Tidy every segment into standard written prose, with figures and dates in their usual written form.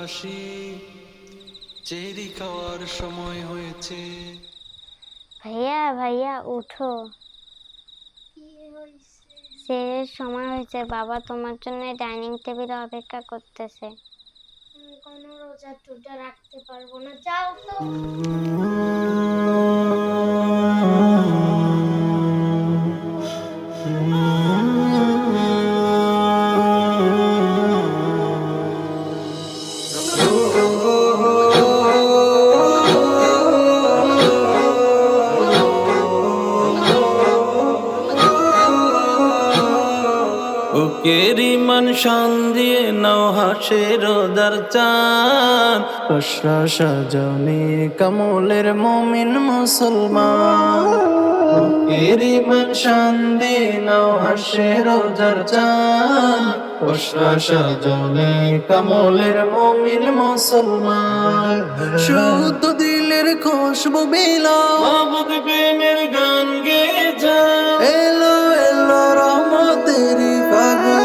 হাসি, চেরি খাওয়ার সময় হয়েছে। ভাইয়া ভাইয়া উঠো, সেরের সময় হয়েছে। বাবা তোমার জন্য ডাইনিং টেবিলে অপেক্ষা করতেছে। আমি কোনো রোজা টোজা রাখতে পারবো না, যাও তো। বুকের ইমান শান দিয়ে নাও হাসে রোদার চাঁদ, রসজনে কমলের মুমিন মুসলমান। বুকের ইমান শান দিয়ে নাও হাসে রোদার চাঁদ, রসজনে কমলের মুমিন মুসলমান। শুদ্ধ দিলের খুশবু বিলাও, মাবুদ প্রেমের গান গেয়ে যাও। এলো এলো রহমতের ফাগুন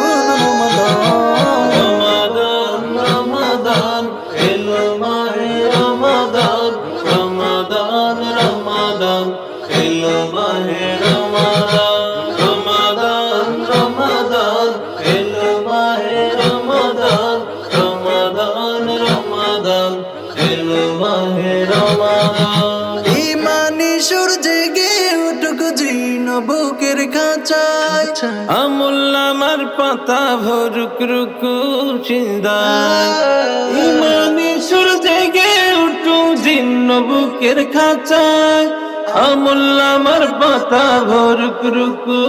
রমাদান, রমাদান এলো মাহে রমাদান, রমাদান রমাদান এলো মাহে রমাদান, রমাদান রমাদান এলো মাহে রমাদান, রমাদান রমাদান এলো মাহে রমাদান। ইমানি সুর জেগে উঠুক জীর্ণ বুকের খাঁচায়, আমুল্লামার পাতা ভরুক রুকু সিজদায়। ইমানি সুর জেগে উঠুক জীর্ণ বুকের খাঁচায়, আমুল্লামার পাতা ভরুক রুকু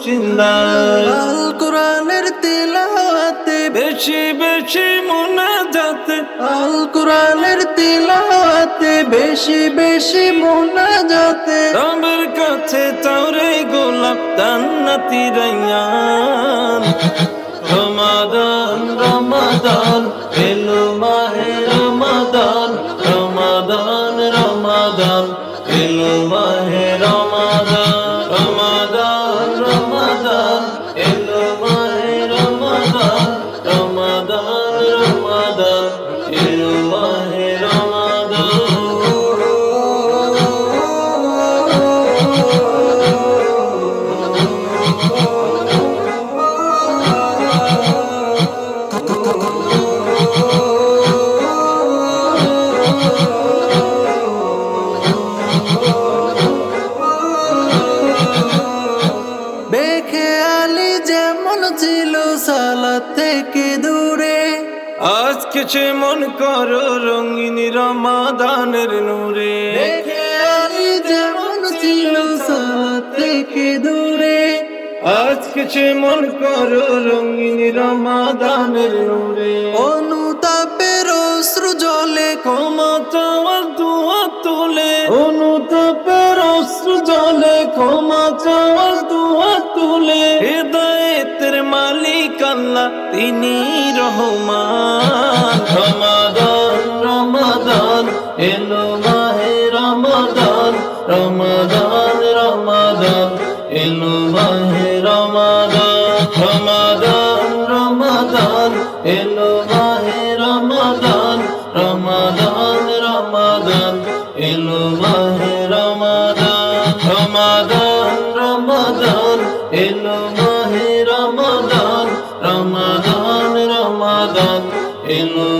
সিজদায়। আল কোরআনের তিলাওয়াতে বেশি বেশি মুনাজাতে, আল কোরআনের তিলাওয়াতে বেশি বেশি মুনাজাতে। রবের কাছে চাওরে গোলাপ জান্নাতি রায়্যান। রমাদান রমাদান এলো মাহে রমাদান, রমাদান রমাদান এলো মাহে রমাদান, রমাদান রমাদান এলো মাহে রমাদান, রমাদান রমাদান এলো মাহে রমাদান। বেখেয়ালি যেমন ছিল সালাত থেকে দূরে, আজকে সে মন করো রঙিন রমাদানের নূরে। বেখেয়ালি যেমন ছিল সালাত থেকে দূরে, আজকে সে মন করো রঙিন রমাদানের নূরে। অনুতাপের অশ্রু জলে ক্ষমা চাওয়ার দুয়া তুলে, অনুতাপের অশ্রু জলে ক্ষমা চাওয়ার দুয়া তুলে। হেদায়েতের মালিক আল্লাহ তিনি রহমান। রমাদান রমাদান এলো মাহে রমাদান, রমাদান রমাদান এলো মাহে রমাদান, রমাদান রমাদান এলো মাহে রমাদান, রমাদান রমাদান এলো মাহে রমাদান, রমাদান রমাদান এলো মাহে রমাদান, রমাদান রমাদান এলো।